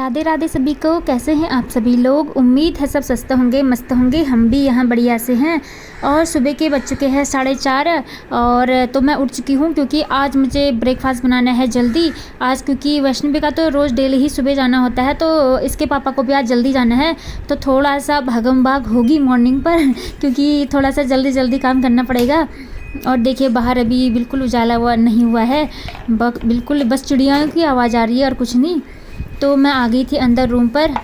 राधे राधे सभी को। कैसे हैं आप सभी लोग? उम्मीद है सब स्वस्थ होंगे, मस्त होंगे। हम भी यहाँ बढ़िया से हैं। और सुबह के बज चुके हैं 4:30 और तो मैं उठ चुकी हूँ क्योंकि आज मुझे ब्रेकफास्ट बनाना है जल्दी। आज क्योंकि वैष्णवी का तो रोज़ डेली ही सुबह जाना होता है, तो इसके पापा को भी आज जल्दी जाना है, तो थोड़ा सा भागम भाग होगी मॉर्निंग पर क्योंकि थोड़ा सा जल्दी जल्दी काम करना पड़ेगा। और देखिए बाहर अभी बिल्कुल उजाला हुआ नहीं हुआ है, बिल्कुल बस चिड़ियाओं की आवाज़ आ रही है और कुछ नहीं। तो मैं आ गई थी अंदर रूम पर।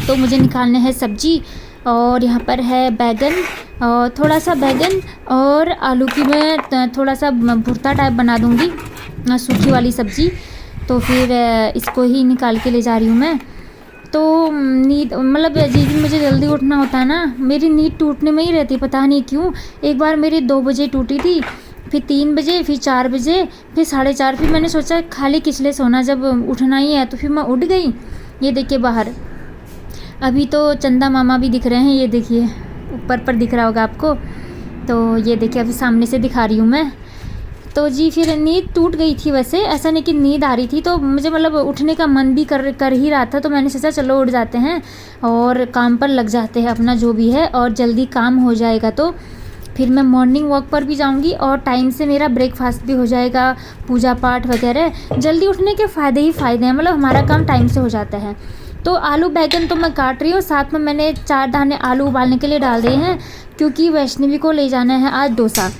तो मुझे निकालने हैं सब्जी और यहाँ पर है बैगन और थोड़ा सा बैगन और आलू की मैं थोड़ा सा भुर्ता टाइप बना दूँगी, सूखी वाली सब्ज़ी। तो फिर इसको ही निकाल के ले जा रही हूँ मैं। तो नींद मतलब जिस दिन मुझे जल्दी उठना होता है ना, मेरी नींद टूटने में ही रहती है, पता नहीं क्यों। एक बार मेरी 2 बजे टूटी थी, फिर 3 बजे, फिर 4 बजे, फिर 4:30। फिर मैंने सोचा खाली किस लिए सोना, जब उठना ही है, तो फिर मैं उठ गई। ये देखिए बाहर अभी तो चंदा मामा भी दिख रहे हैं, ये देखिए ऊपर पर दिख रहा होगा आपको। तो ये देखिए अभी सामने से दिखा रही हूँ मैं। तो जी फिर नींद टूट गई थी, वैसे ऐसा नहीं कि नींद आ रही थी, तो मुझे मतलब उठने का मन भी कर ही रहा था। तो मैंने सोचा चलो उठ जाते हैं और काम पर लग जाते हैं अपना जो भी है, और जल्दी काम हो जाएगा। तो फिर मैं मॉर्निंग वॉक पर भी जाऊंगी और टाइम से मेरा ब्रेकफास्ट भी हो जाएगा, पूजा पाठ वगैरह। जल्दी उठने के फ़ायदे ही फ़ायदे हैं, मतलब हमारा काम टाइम से हो जाता है। तो आलू बैगन तो मैं काट रही हूँ, साथ में मैंने 4 दाने आलू उबालने के लिए डाल दिए हैं, क्योंकि वैष्णवी को ले जाना है आज डोसा।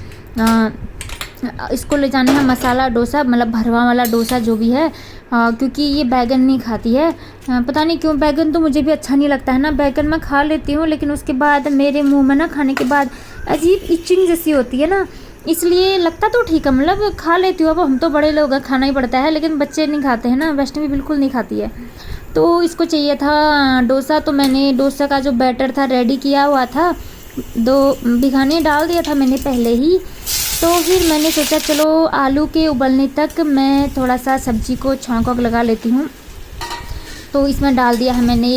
इसको ले जाना है मसाला डोसा, मतलब भरवा वाला डोसा जो भी है, क्योंकि ये बैगन नहीं खाती है। पता नहीं क्यों, बैगन तो मुझे भी अच्छा नहीं लगता है ना। बैगन मैं खा लेती हूँ, लेकिन उसके बाद मेरे मुंह में ना खाने के बाद अजीब इचिंग जैसी होती है ना, इसलिए लगता तो ठीक है, मतलब खा लेती हूँ। अब हम तो बड़े लोग हैं, खाना ही पड़ता है, लेकिन बच्चे नहीं खाते हैं ना। वैष्णवी बिल्कुल नहीं खाती है। तो इसको चाहिए था डोसा, तो मैंने डोसा का जो बैटर था रेडी किया हुआ था, 2 भिगाने डाल दिया था मैंने पहले ही। तो फिर मैंने सोचा चलो आलू के उबलने तक मैं थोड़ा सा सब्जी को छौंक वौंक लगा लेती हूँ। तो इसमें डाल दिया है मैंने,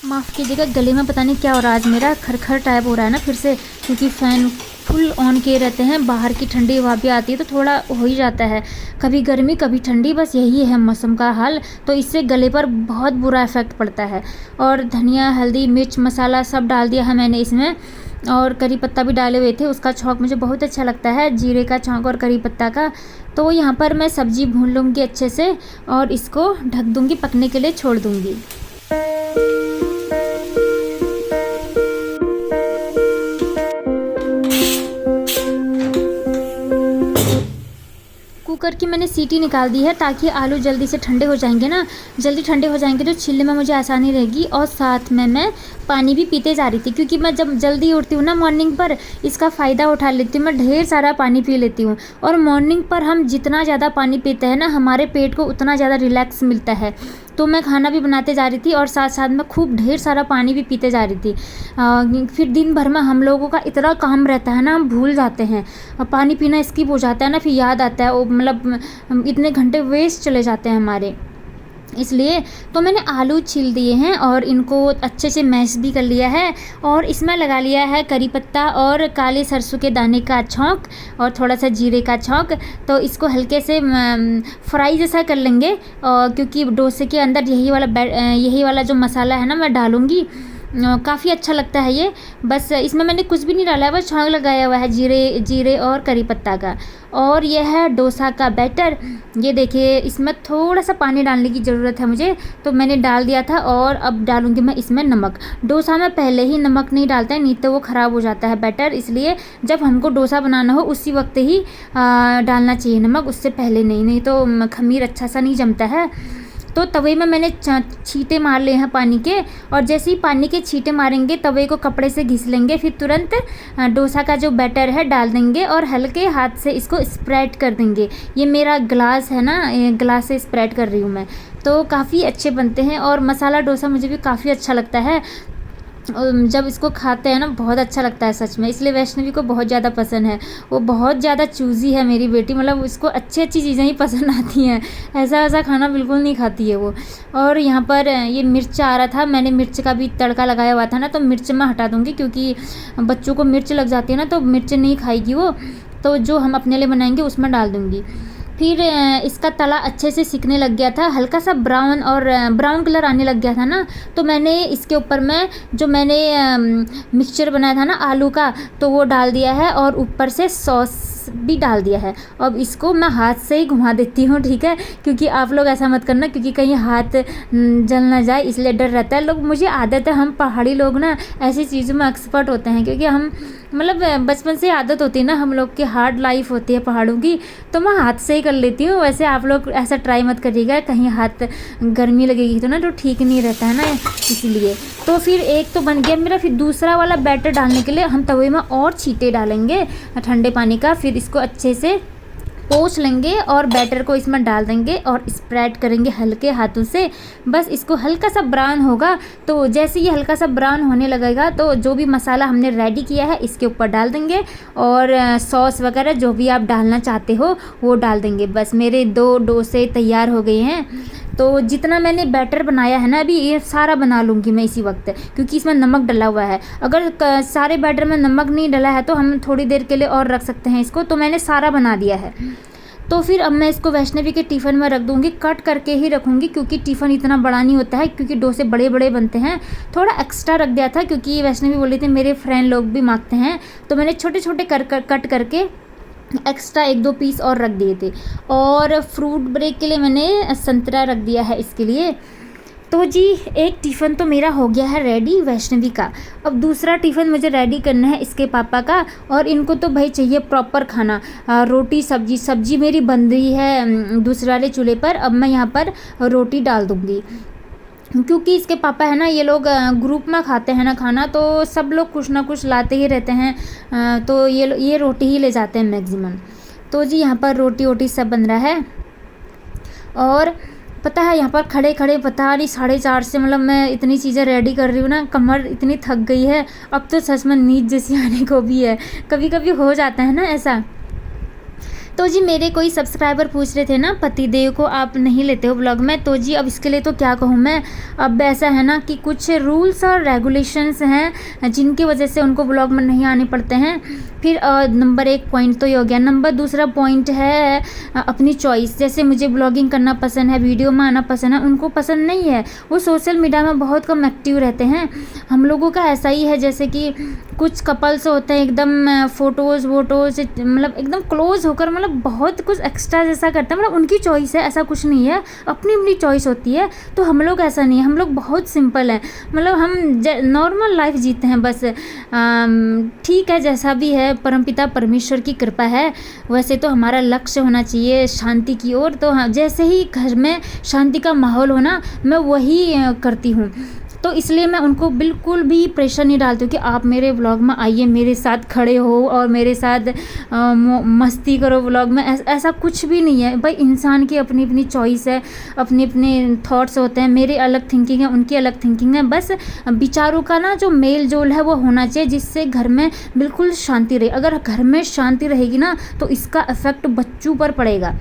माफ़ कीजिएगा गले में पता नहीं क्या हो रहा है आज, मेरा खरखर टाइप हो रहा है ना फिर से, क्योंकि फ़ैन फुल ऑन किए रहते हैं। बाहर की ठंडी हवा भी आती है तो थोड़ा हो ही जाता है, कभी गर्मी कभी ठंडी, बस यही है मौसम का हाल। तो इससे गले पर बहुत बुरा इफ़ेक्ट पड़ता है। और धनिया, हल्दी, मिर्च, मसाला सब डाल दिया है मैंने इसमें, और करी पत्ता भी डाले हुए थे। उसका छौंक मुझे बहुत अच्छा लगता है, जीरे का छौंक और करी पत्ता का। तो यहाँ पर मैं सब्ज़ी भून लूँगी अच्छे से और इसको ढक दूँगी, पकने के लिए छोड़ दूँगी। कुकर की मैंने सीटी निकाल दी है, ताकि आलू जल्दी से ठंडे हो जाएंगे ना, जल्दी ठंडे हो जाएंगे तो छीलने में मुझे आसानी रहेगी। और साथ में मैं पानी भी पीते जा रही थी, क्योंकि मैं जब जल्दी उठती हूँ ना मॉर्निंग पर, इसका फ़ायदा उठा लेती हूँ, मैं ढेर सारा पानी पी लेती हूँ। और मॉर्निंग पर हम जितना ज़्यादा पानी पीते हैं ना, हमारे पेट को उतना ज़्यादा रिलैक्स मिलता है। तो मैं खाना भी बनाते जा रही थी और साथ साथ में खूब ढेर सारा पानी भी पीते जा रही थी। फिर दिन भर में हम लोगों का इतना काम रहता है ना, हम भूल जाते हैं, पानी पीना स्किप हो जाता है ना, फिर याद आता है वो, मतलब इतने घंटे वेस्ट चले जाते हैं हमारे। इसलिए तो मैंने आलू छील दिए हैं और इनको अच्छे से मैश भी कर लिया है, और इसमें लगा लिया है करी पत्ता और काले सरसों के दाने का छौंक और थोड़ा सा जीरे का छौंक। तो इसको हल्के से फ्राई जैसा कर लेंगे, और क्योंकि डोसे के अंदर यही वाला जो मसाला है ना मैं डालूँगी, काफ़ी अच्छा लगता है ये। बस इसमें मैंने कुछ भी नहीं डाला है, बस छौंक लगाया हुआ है जीरे और करी पत्ता का। और यह है डोसा का बैटर। ये देखिए इसमें थोड़ा सा पानी डालने की ज़रूरत है मुझे, तो मैंने डाल दिया था। और अब डालूँगी मैं इसमें नमक। डोसा में पहले ही नमक नहीं डालते हैं, नहीं तो वो ख़राब हो जाता है बैटर, इसलिए जब हमको डोसा बनाना हो उसी वक्त ही डालना चाहिए नमक, उससे पहले नहीं तो खमीर अच्छा सा नहीं जमता है। तो तवे में मैंने छींटे मार लिए हैं पानी के, और जैसे ही पानी के छींटे मारेंगे तवे को कपड़े से घिस लेंगे, फिर तुरंत डोसा का जो बैटर है डाल देंगे और हल्के हाथ से इसको स्प्रेड कर देंगे। ये मेरा ग्लास है ना, ग्लास से स्प्रेड कर रही हूँ मैं। तो काफ़ी अच्छे बनते हैं, और मसाला डोसा मुझे भी काफ़ी अच्छा लगता है। जब इसको खाते हैं ना बहुत अच्छा लगता है सच में, इसलिए वैष्णवी को बहुत ज़्यादा पसंद है। वो बहुत ज़्यादा चूज़ी है मेरी बेटी, मतलब उसको अच्छी चीज़ें ही पसंद आती हैं, ऐसा खाना बिल्कुल नहीं खाती है वो। और यहाँ पर ये मिर्च आ रहा था, मैंने मिर्च का भी तड़का लगाया हुआ था ना, तो मिर्च मैं हटा दूँगी, क्योंकि बच्चों को मिर्च लग जाती है ना, तो मिर्च नहीं खाएगी वो, तो जो हम अपने लिए बनाएंगे उसमें डाल दूँगी। फिर इसका तला अच्छे से सिकने लग गया था, हल्का सा ब्राउन और ब्राउन कलर आने लग गया था ना, तो मैंने इसके ऊपर में जो मैंने मिक्सचर बनाया था ना आलू का, तो वो डाल दिया है और ऊपर से सॉस भी डाल दिया है। अब इसको मैं हाथ से ही घुमा देती हूँ, ठीक है, क्योंकि आप लोग ऐसा मत करना, क्योंकि कहीं हाथ जल ना जाए, इसलिए डर रहता है। लोग, मुझे आदत है, हम पहाड़ी लोग ना ऐसी चीज़ों में एक्सपर्ट होते हैं, क्योंकि हम मतलब बचपन से आदत होती है ना, हम लोग की हार्ड लाइफ होती है पहाड़ों की, तो मैं हाथ से ही कर लेती हूँ। वैसे आप लोग ऐसा ट्राई मत करिएगा, कहीं हाथ गर्मी लगेगी तो ना, तो ठीक नहीं रहता है ना, इसलिए। तो फिर एक तो बन गया मेरा, फिर दूसरा वाला बैटर डालने के लिए हम तवे में और छींटे डालेंगे ठंडे पानी का, फिर इसको अच्छे से पोंछ लेंगे और बैटर को इसमें डाल देंगे और स्प्रेड करेंगे हल्के हाथों से। बस इसको हल्का सा ब्राउन होगा, तो जैसे ये हल्का सा ब्राउन होने लगेगा तो जो भी मसाला हमने रेडी किया है इसके ऊपर डाल देंगे और सॉस वगैरह जो भी आप डालना चाहते हो वो डाल देंगे। बस मेरे 2 डोसे तैयार हो गए हैं। तो जितना मैंने बैटर बनाया है ना, अभी ये सारा बना लूँगी मैं इसी वक्त, क्योंकि इसमें नमक डला हुआ है। अगर सारे बैटर में नमक नहीं डला है तो हम थोड़ी देर के लिए और रख सकते हैं इसको, तो मैंने सारा बना दिया है। तो फिर अब मैं इसको वैष्णवी के टिफ़िन में रख दूँगी, कट करके ही रखूँगी, क्योंकि टिफ़िन इतना बड़ा नहीं होता है, क्योंकि डोसे बड़े बड़े बनते हैं। थोड़ा एक्स्ट्रा रख दिया था, क्योंकि वैष्णवी बोली थी मेरे फ्रेंड लोग भी मांगते हैं, तो मैंने छोटे छोटे कट करके एक्स्ट्रा 1-2 पीस और रख दिए थे। और फ्रूट ब्रेक के लिए मैंने संतरा रख दिया है इसके लिए। तो जी एक टिफ़िन तो मेरा हो गया है रेडी वैष्णवी का। अब दूसरा टिफ़िन मुझे रेडी करना है इसके पापा का, और इनको तो भाई चाहिए प्रॉपर खाना, रोटी सब्जी मेरी बन रही है दूसरे वाले चूल्हे पर। अब मैं यहाँ पर रोटी डाल दूँगी, क्योंकि इसके पापा है ना, ये लोग ग्रुप में खाते हैं ना खाना, तो सब लोग कुछ ना कुछ लाते ही रहते हैं, तो ये रोटी ही ले जाते हैं मैक्सिमम। तो जी यहाँ पर रोटी सब बन रहा है। और पता है यहाँ पर खड़े खड़े पता नहीं 4:30 से मतलब मैं इतनी चीज़ें रेडी कर रही हूँ ना, कमर इतनी थक गई है अब तो सच में नींद जैसी आने को भी है, कभी कभी हो जाता है ना ऐसा। तो जी मेरे कोई सब्सक्राइबर पूछ रहे थे ना, पतिदेव को आप नहीं लेते हो ब्लॉग में, तो जी अब इसके लिए तो क्या कहूँ मैं। अब ऐसा है ना कि कुछ रूल्स और रेगुलेशंस हैं जिनकी वजह से उनको ब्लॉग में नहीं आने पड़ते हैं। फिर नंबर 1 पॉइंट तो ये हो गया। नंबर दूसरा पॉइंट है अपनी चॉइस। जैसे मुझे ब्लॉगिंग करना पसंद है, वीडियो में आना पसंद है, उनको पसंद नहीं है, वो सोशल मीडिया में बहुत कम एक्टिव रहते हैं। हम लोगों का ऐसा ही है, जैसे कि कुछ कपल्स होते हैं एकदम फ़ोटोज़ मतलब एकदम क्लोज़ होकर मतलब बहुत कुछ एक्स्ट्रा जैसा करते हैं, मतलब उनकी चॉइस है, ऐसा कुछ नहीं है, अपनी अपनी चॉइस होती है। तो हम लोग ऐसा नहीं है, हम लोग बहुत सिंपल हैं, मतलब हम नॉर्मल लाइफ जीते हैं बस। ठीक है, जैसा भी है परमपिता परमेश्वर की कृपा है। वैसे तो हमारा लक्ष्य होना चाहिए शांति की ओर, तो हाँ, जैसे ही घर में शांति का माहौल हो ना, मैं वही करती हूँ। तो इसलिए मैं उनको बिल्कुल भी प्रेशर नहीं डालती हूँ कि आप मेरे व्लॉग में आइए, मेरे साथ खड़े हो और मेरे साथ मस्ती करो व्लॉग में। ऐसा कुछ भी नहीं है भाई, इंसान की अपनी अपनी चॉइस है, अपने अपने थॉट्स होते हैं। मेरे अलग थिंकिंग है, उनकी अलग थिंकिंग है, बस विचारों का ना जो मेल जोल है वो होना चाहिए, जिससे घर में बिल्कुल शांति रहे। अगर घर में शांति रहेगी ना तो इसका इफ़ेक्ट बच्चों पर पड़ेगा,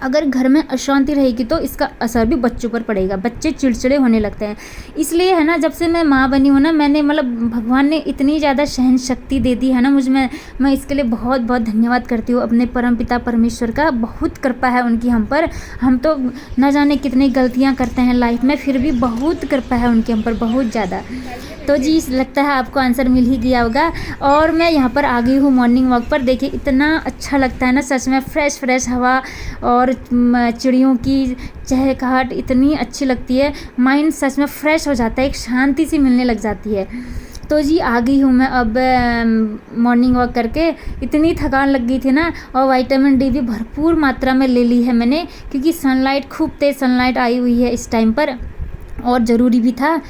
अगर घर में अशांति रहेगी तो इसका असर भी बच्चों पर पड़ेगा, बच्चे चिड़चिड़े होने लगते हैं। इसलिए है ना, जब से मैं माँ बनी हूँ ना, मैंने मतलब भगवान ने इतनी ज़्यादा सहन शक्ति दे दी है ना मुझ में, मैं इसके लिए बहुत बहुत धन्यवाद करती हूँ अपने परमपिता परमेश्वर का। बहुत कृपा है उनकी हम पर। हम तो न जाने कितनी गलतियाँ करते हैं लाइफ में, फिर भी बहुत कृपा है उनकी हम पर, बहुत ज़्यादा। तो जी लगता है आपको आंसर मिल ही गया होगा। और मैं यहाँ पर आ गई हूँ मॉर्निंग वॉक पर। देखिए इतना अच्छा लगता है ना सच में, फ्रेश हवा और चिड़ियों की चहचहाहट इतनी अच्छी लगती है, माइंड सच में फ्रेश हो जाता है, एक शांति सी मिलने लग जाती है। तो जी आ गई हूँ मैं अब मॉर्निंग वॉक करके। इतनी थकान लग गई थी ना, और विटामिन डी भी भरपूर मात्रा में ले ली है मैंने, क्योंकि सनलाइट खूब तेज़ सनलाइट आई हुई है इस टाइम पर, और ज़रूरी भी था।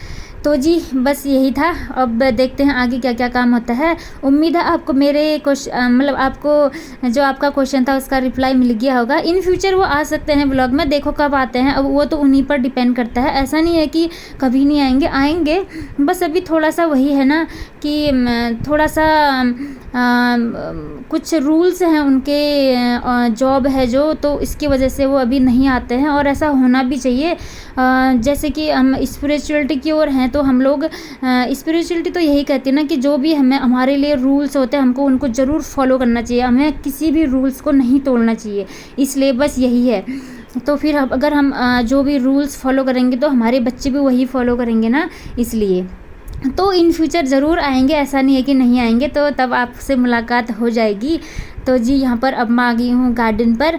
तो जी बस यही था। अब देखते हैं आगे क्या क्या काम होता है। उम्मीद है आपको मेरे मतलब आपको जो आपका क्वेश्चन था उसका रिप्लाई मिल गया होगा। इन फ्यूचर वो आ सकते हैं ब्लॉग में, देखो कब आते हैं, अब वो तो उन्हीं पर डिपेंड करता है। ऐसा नहीं है कि कभी नहीं आएंगे, आएंगे, बस अभी थोड़ा सा वही है ना कि थोड़ा सा कुछ रूल्स हैं उनके, जॉब है जो, तो इसकी वजह से वो अभी नहीं आते हैं, और ऐसा होना भी चाहिए। जैसे कि हम स्पिरिचुअलिटी की ओर हैं तो हम लोग स्पिरिचुअलिटी तो यही कहती है ना कि जो भी हमें हमारे लिए रूल्स होते हैं हमको उनको ज़रूर फॉलो करना चाहिए, हमें किसी भी रूल्स को नहीं तोड़ना चाहिए। इसलिए बस यही है। तो फिर अगर हम जो भी रूल्स फॉलो करेंगे तो हमारे बच्चे भी वही फॉलो करेंगे ना, इसलिए। तो इन फ्यूचर ज़रूर आएंगे, ऐसा नहीं है कि नहीं आएंगे, तो तब आपसे मुलाकात हो जाएगी। तो जी यहाँ पर अब मैं आ गई हूँ गार्डन पर।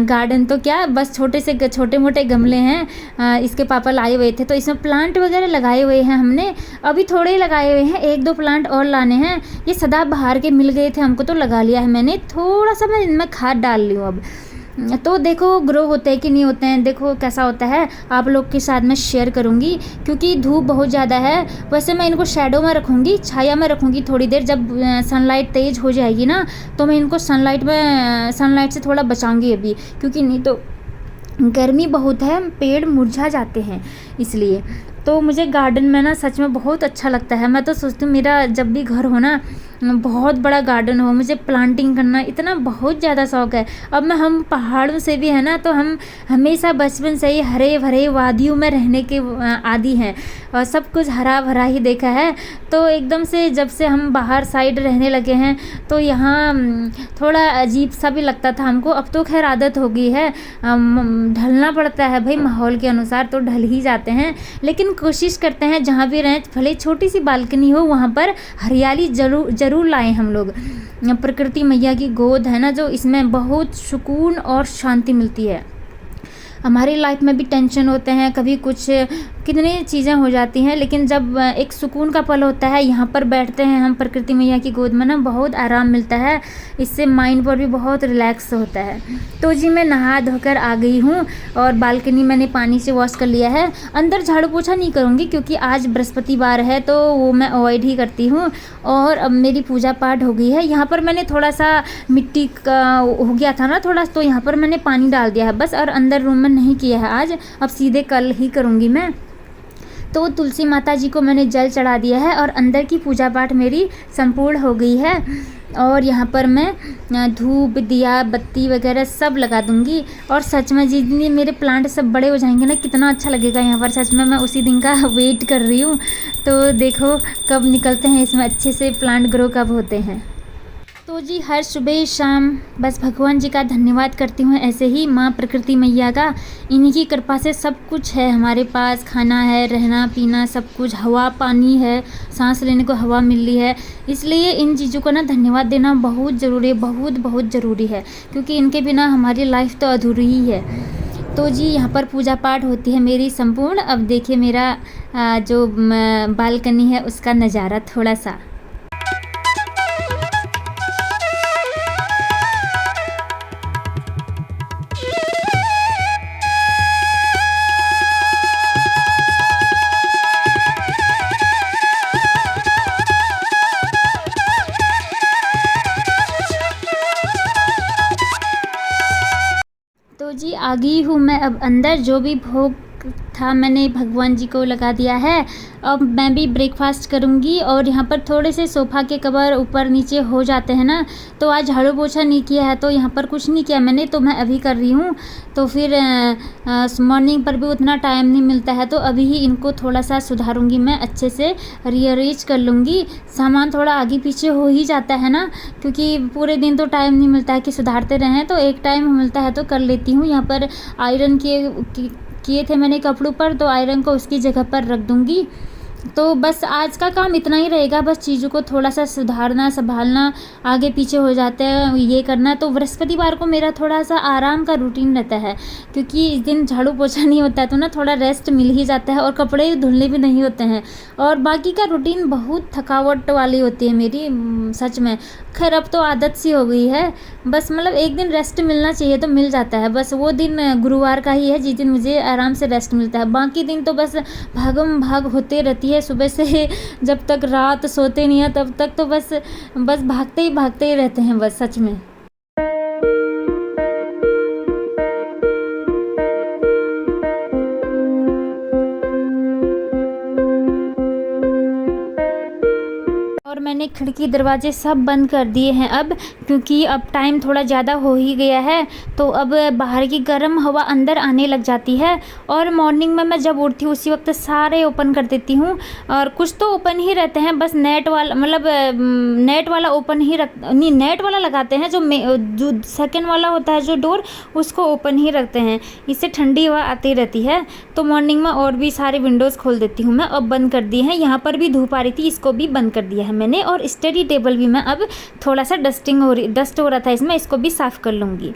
गार्डन तो क्या, बस छोटे मोटे गमले हैं, इसके पापा लाए हुए थे तो इसमें प्लांट वगैरह लगाए हुए हैं हमने। अभी थोड़े ही लगाए हुए हैं, 1-2 प्लांट और लाने हैं। ये सदाबहार के मिल गए थे हमको तो लगा लिया है मैंने। थोड़ा सा मैं इनमें खाद डाल ली हूँ अब, तो देखो ग्रो होते हैं कि नहीं होते हैं, देखो कैसा होता है आप लोग के साथ मैं शेयर करूँगी। क्योंकि धूप बहुत ज़्यादा है, वैसे मैं इनको शैडो में रखूँगी, छाया में रखूँगी थोड़ी देर। जब सनलाइट तेज़ हो जाएगी ना तो मैं इनको सनलाइट से थोड़ा बचाऊँगी अभी, क्योंकि नहीं तो गर्मी बहुत है, पेड़ मुरझा जाते हैं इसलिए। तो मुझे गार्डन में ना सच में बहुत अच्छा लगता है। मैं तो सोचती हूँ मेरा जब भी घर हो ना बहुत बड़ा गार्डन हो, मुझे प्लांटिंग करना इतना बहुत ज़्यादा शौक़ है। अब हम पहाड़ों से भी है ना, तो हम हमेशा बचपन से ही हरे भरे वादियों में रहने के आदी हैं और सब कुछ हरा भरा ही देखा है। तो एकदम से जब से हम बाहर साइड रहने लगे हैं तो यहाँ थोड़ा अजीब सा भी लगता था हमको। अब तो खैर आदत हो गई है, ढलना पड़ता है भाई माहौल के अनुसार, तो ढल ही जाते हैं। लेकिन कोशिश करते हैं जहाँ भी रहें, भले छोटी सी बालकनी हो वहाँ पर हरियाली ज़रूर लाएं हम लोग। प्रकृति मैया की गोद है ना जो, इसमें बहुत सुकून और शांति मिलती है। हमारी लाइफ में भी टेंशन होते हैं, कभी कुछ कितनी चीज़ें हो जाती हैं, लेकिन जब एक सुकून का पल होता है यहाँ पर बैठते हैं हम प्रकृति मैया की गोद में ना, बहुत आराम मिलता है। इससे माइंड पर भी बहुत रिलैक्स होता है। तो जी मैं नहा धोकर आ गई हूँ और बालकनी मैंने पानी से वॉश कर लिया है। अंदर झाड़ू पोछा नहीं करूँगी क्योंकि आज बृहस्पतिवार है तो वो मैं अवॉइड ही करती हूँ। और अब मेरी पूजा पाठ हो गई है। यहाँ पर मैंने थोड़ा सा मिट्टी का हो गया था ना थोड़ा, तो यहाँ पर मैंने पानी डाल दिया है बस, और अंदर रूम में नहीं किया है आज, अब सीधे कल ही करूँगी मैं। तो तुलसी माता जी को मैंने जल चढ़ा दिया है और अंदर की पूजा पाठ मेरी संपूर्ण हो गई है। और यहाँ पर मैं धूप दिया बत्ती वगैरह सब लगा दूँगी। और सच में जितने मेरे प्लांट सब बड़े हो जाएंगे ना कितना अच्छा लगेगा यहाँ पर। सच में मैं उसी दिन का वेट कर रही हूँ। तो देखो कब निकलते हैं इसमें अच्छे से प्लांट ग्रो कब होते हैं। तो जी हर सुबह शाम बस भगवान जी का धन्यवाद करती हूँ, ऐसे ही माँ प्रकृति मैया का। इन्हीं की कृपा से सब कुछ है हमारे पास, खाना है, रहना पीना सब कुछ, हवा पानी है, सांस लेने को हवा मिल रही है। इसलिए इन चीज़ों को ना धन्यवाद देना बहुत ज़रूरी है, बहुत बहुत ज़रूरी है, क्योंकि इनके बिना हमारी लाइफ तो अधूरी ही है। तो जी यहाँ पर पूजा पाठ होती है मेरी संपूर्ण। अब देखिए मेरा जो बालकनी है उसका नज़ारा थोड़ा सा। तो जी आ गई हूँ मैं अब अंदर। जो भी भोग था मैंने भगवान जी को लगा दिया है। अब मैं भी ब्रेकफास्ट करूँगी। और यहाँ पर थोड़े से सोफ़ा के कवर ऊपर नीचे हो जाते हैं ना, तो आज झाड़ू पोछा नहीं किया है तो यहाँ पर कुछ नहीं किया मैंने, तो मैं अभी कर रही हूँ। तो फिर मॉर्निंग पर भी उतना टाइम नहीं मिलता है, तो अभी ही इनको थोड़ा सा सुधारूँगी मैं, अच्छे से रीअरेंज कर लूँगी। सामान थोड़ा आगे पीछे हो ही जाता है ना, क्योंकि पूरे दिन तो टाइम नहीं मिलता है कि सुधारते रहें, तो एक टाइम मिलता है तो कर लेती हूँ। यहाँ पर आयरन किए थे मैंने कपड़ों पर, तो आयरन को उसकी जगह पर रख दूँगी। तो बस आज का काम इतना ही रहेगा, बस चीज़ों को थोड़ा सा सुधारना संभालना, आगे पीछे हो जाते हैं ये करना। तो बृहस्पतिवार को मेरा थोड़ा सा आराम का रूटीन रहता है, क्योंकि इस दिन झाड़ू पोछा नहीं होता है तो ना थोड़ा रेस्ट मिल ही जाता है, और कपड़े धुलने भी नहीं होते हैं। और बाकी का रूटीन बहुत थकावट वाली होती है मेरी सच में। खैर अब तो आदत सी हो गई है, बस मतलब एक दिन रेस्ट मिलना चाहिए तो मिल जाता है। बस वो दिन गुरुवार का ही है जिस दिन मुझे आराम से रेस्ट मिलता है, बाकी दिन तो बस भागम भाग होते रहती है। सुबह से जब तक रात सोते नहीं है तब तक तो बस भागते ही रहते हैं बस सच में। मैंने खिड़की दरवाजे सब बंद कर दिए हैं अब, क्योंकि अब टाइम थोड़ा ज़्यादा हो ही गया है। तो अब बाहर की गर्म हवा अंदर आने लग जाती है, और मॉर्निंग में मैं जब उठती हूँ उसी वक्त सारे ओपन कर देती हूँ, और कुछ तो ओपन ही रहते हैं, बस नेट वाला मतलब नेट वाला ओपन ही रख नहीं, नेट वाला लगाते हैं, जो सेकेंड वाला होता है जो डोर, उसको ओपन ही रखते हैं। इससे ठंडी हवा आती रहती है। तो मॉर्निंग में और भी सारे विंडोज़ खोल देती हूँ मैं, अब बंद कर दिए हैं। यहाँ पर भी धूप आ रही थी, इसको भी बंद कर दिया है मैंने। और स्टडी टेबल भी मैं अब थोड़ा सा डस्ट हो रहा था इसमें, इसको भी साफ़ कर लूँगी।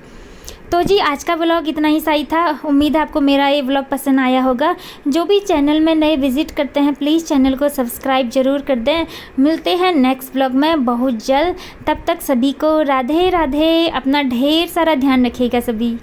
तो जी आज का व्लॉग इतना ही सही था। उम्मीद है आपको मेरा ये व्लॉग पसंद आया होगा। जो भी चैनल में नए विजिट करते हैं प्लीज़ चैनल को सब्सक्राइब ज़रूर कर दें। मिलते हैं नेक्स्ट व्लॉग में बहुत जल्द। तब तक सभी को राधे राधे। अपना ढेर सारा ध्यान रखिएगा सभी।